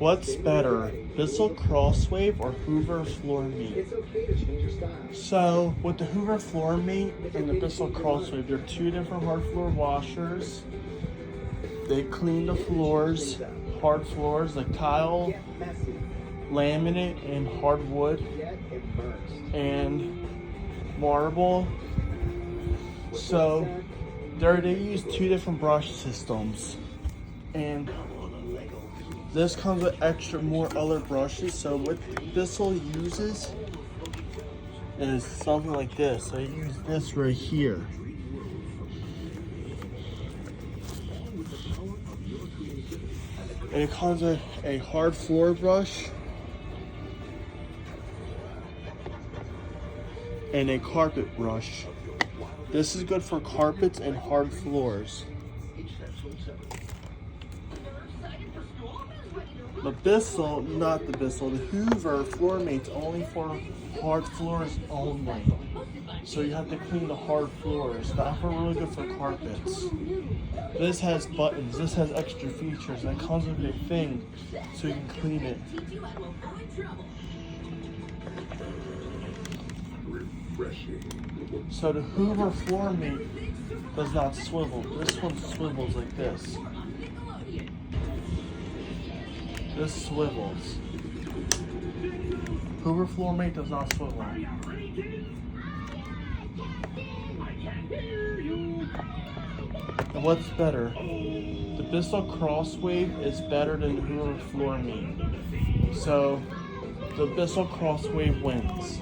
What's better, Bissell Crosswave or Hoover floor meat? So, with the Hoover floor meat and the Bissell Crosswave, they're two different hard floor washers. They clean the floors, hard floors like tile, laminate, and hardwood, and marble. So, they use two different brush systems. And this comes with more other brushes. So what Bissell uses is something like this. I use this right here. And it comes with a hard floor brush and a carpet brush. This is good for carpets and hard floors. The Bissell, not the Bissell, the Hoover floor mate's only for hard floors only. So you have to clean the hard floors. Not really good for carpets. This has buttons, this has extra features, and it comes with a thing so you can clean it. So the Hoover floor mate does not swivel. This one swivels like this. This swivels. Hoover floor mate does not swivel. And what's better? The Bissell Crosswave is better than the Hoover floor mate. So the Bissell Crosswave wins.